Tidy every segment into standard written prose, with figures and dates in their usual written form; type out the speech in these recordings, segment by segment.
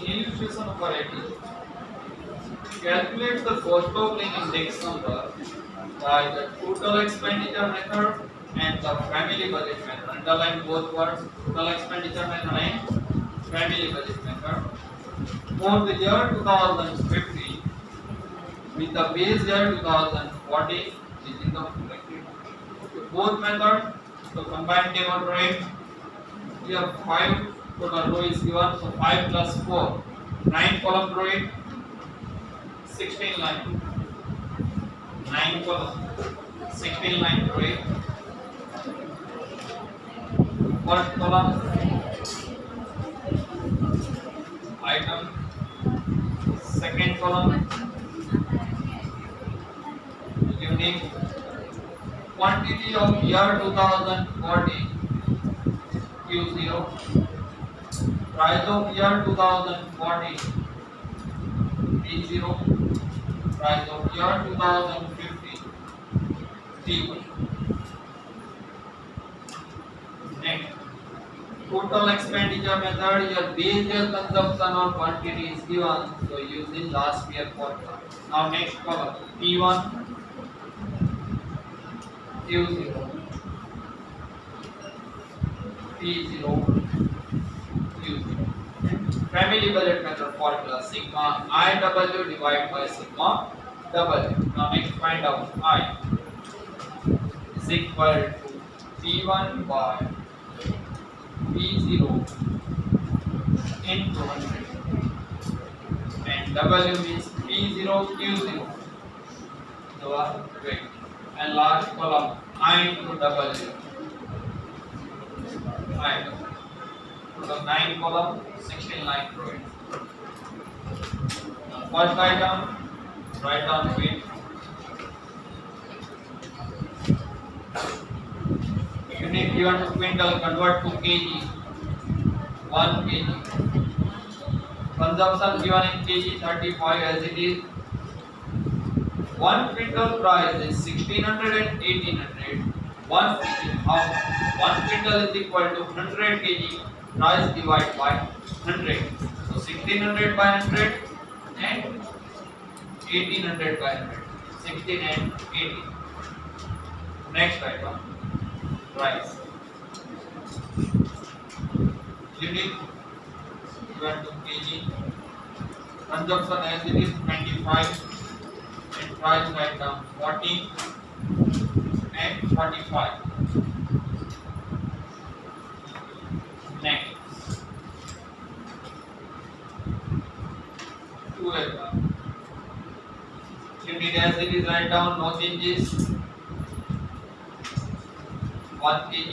Illustration number 18. Calculate the cost of living index number by the total expenditure method and the family budget method. Underline both words, total expenditure method and family budget method. For the year 2015 with the base year 2014 within the bracket. Both methods, so combined table drawing. Here 5 total row is given, so 5 plus 4, 9 column drawing, 16 line, 9 column, 16 line drawing. First column, item. Second column, unique. Quantity of year 2014, Q0. Price of year 2014, P0. Price of year 2015, T1. Next, total expenditure method. Your base year consumption or quantity is given, so using last year formula. Now next column, P1, Q0, P0, Q0. Family budget method formula, sigma IW divided by sigma W. Now next find out I is equal to P1 by P0 into 100 and W means P0 Q0. So wait, and last column I into W. I. So 9 column, 16 line drawing. First item, write down weight. Unit given to quintal, convert to kg. 1 kg. Consumption given in kg 35 as it is. 1 quintal price is 1600 and 1800. 1 quintal is equal to 100 kg. Price divided by 100. So 1600 by 100 and 1800 by 100. 16 and 18. Next item, price. Unit given to kg. Consumption as it is 25 and price write down 40 and 45. Next, 2 unit as it is write down, no changes. 1 kg,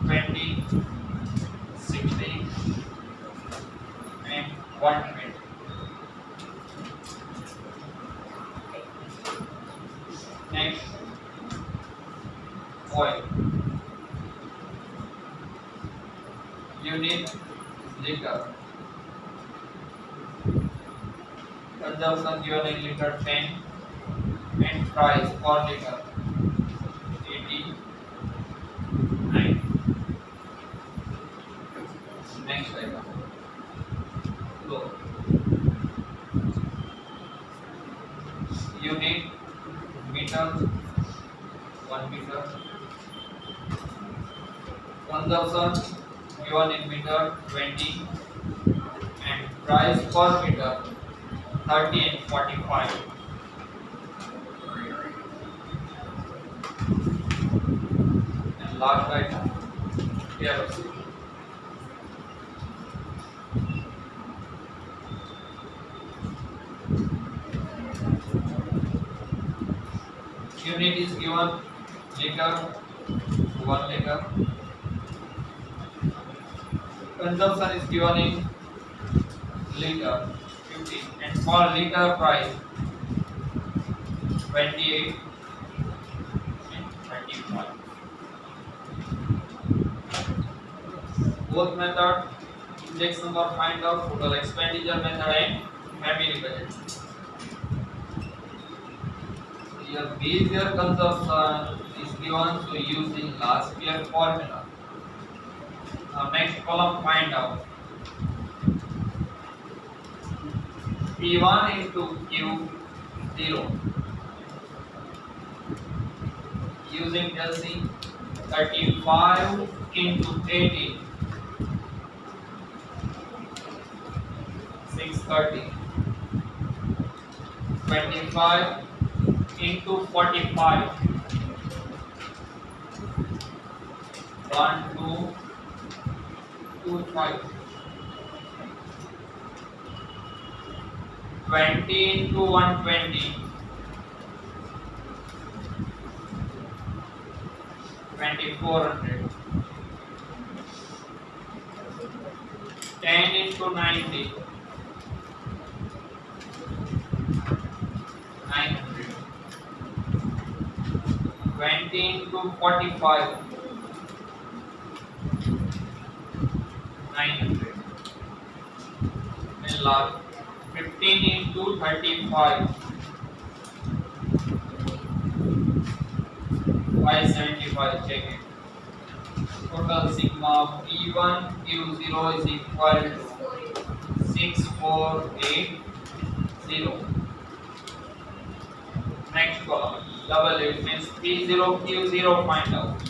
20, 60 and 120. Next, oil. Unit liter. Consumption given in liter 10 and price per liter 89. Next item, flow. Unit meter, 1 meter. Consumption given in meter 20 and price per meter 30 and 45. And last item, kerosene. Unit is given liter, 1 liter. Consumption is given in liter 50 and per liter price 28 and 35. Both method, index number find out, total expenditure method and family budget. Your base year consumption is given, so using last year formula. Now next column, find out P1 into Q0 using LC. 35 into 80, 630. 25 into 45, 1225. 20 into 120, 2400. 10 into 90, 900. 20 into 45, 900. And last, 15 into 35, 575. Check it. Total sigma P1 Q0 is equal to 6480. Next column, double it means P0 Q0, find out.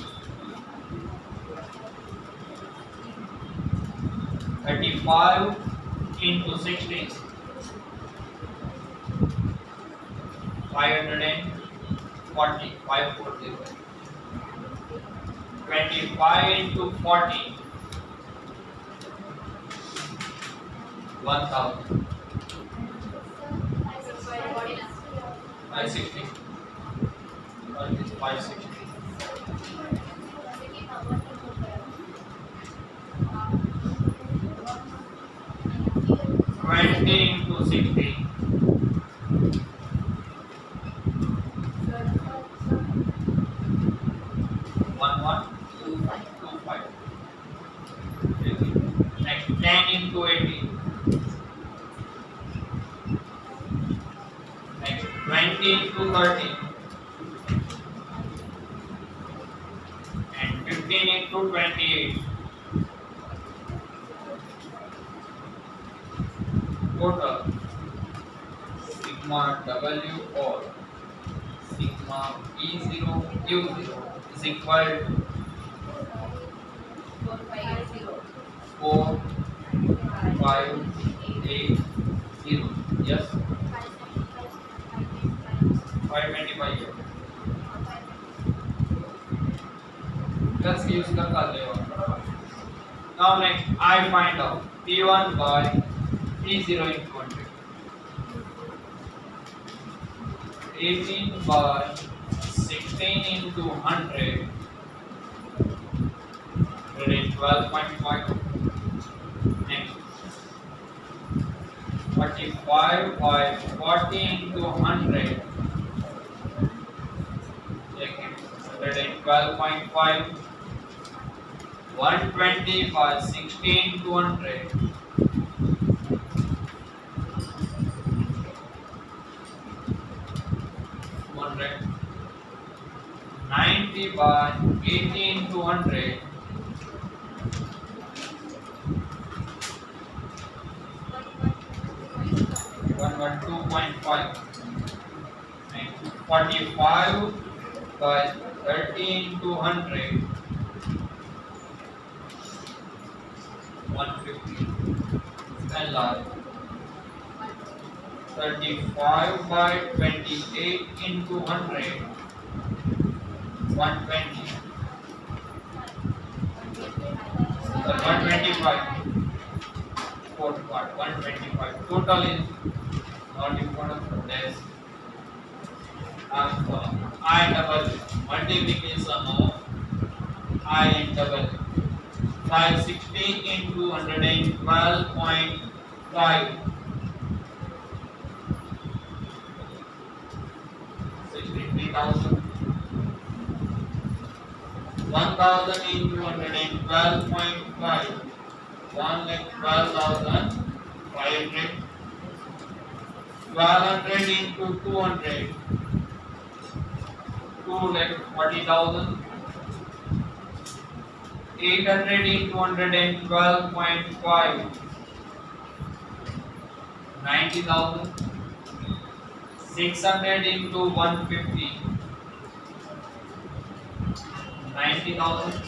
35 into 16, 540, 540. 25 into 40, 1000. 560. What is 560? 20 into 60, 1125. Next, 10 into 80. Next, 20 into 30. And 15 into 28. Total sigma W or sigma E0 Q0 is equal to 4580. Yes, 525. Let's use the calculator. Now next, I find out P1 by P0 into 100. 18 by 16 into 100. 12.5. Next, 45 by 40 into 100. Check it. 112.5. 120 by 16 to 100. 100. 90 by 18 to 100. 112.5. 45 by 13 to 100. 150. And last, 35 by 28 into 100. 120. 125. Fourth part, 125. Total is not important for this. I double multiplication of I and double 560 into 112.5. 63,000. 1000 into 112.5. 1,12,500. 1200 into 200. 2,40,000. 800 into 112.5, 90,000. 600 into 150, 90,000.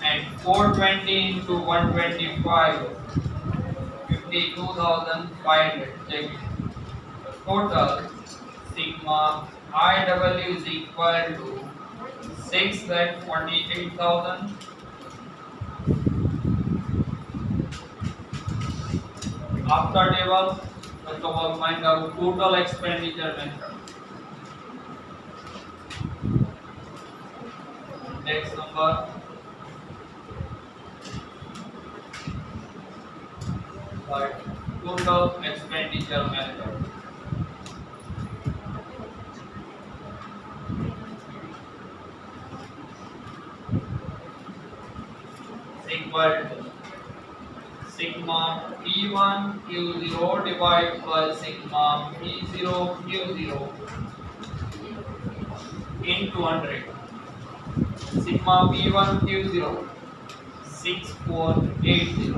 And 420 into 125, 52,500. Check it. The total sigma IW is equal to 6,48,000. After table, first of all find out total expenditure method. Index number, but total expenditure method. Equal to sigma P1 Q0 divided by sigma P0 Q0 into 100. Sigma P1 Q0 6480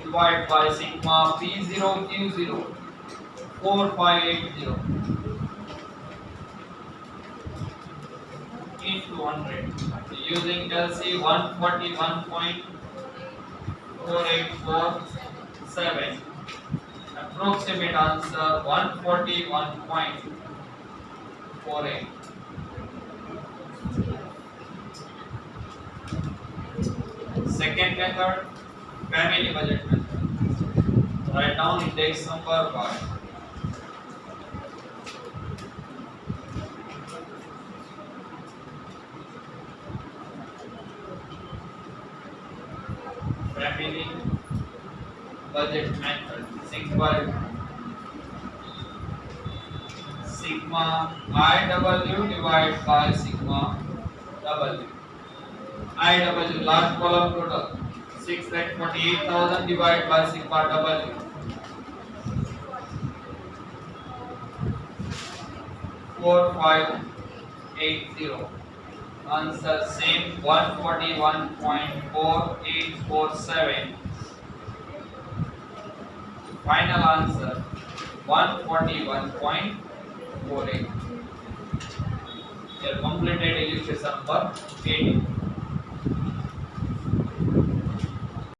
divided by sigma P0 Q0 4580 into 100. Using LC 141.4847. Approximate answer 141.48. Second method, family budget method. Write down index number 5. Family budget method is equal to sigma IW divided by sigma W. IW last column total 6,48,000 divided by sigma W. 4580. Answer same 141.4847. Final answer 141.48. Your completed illustration number 8.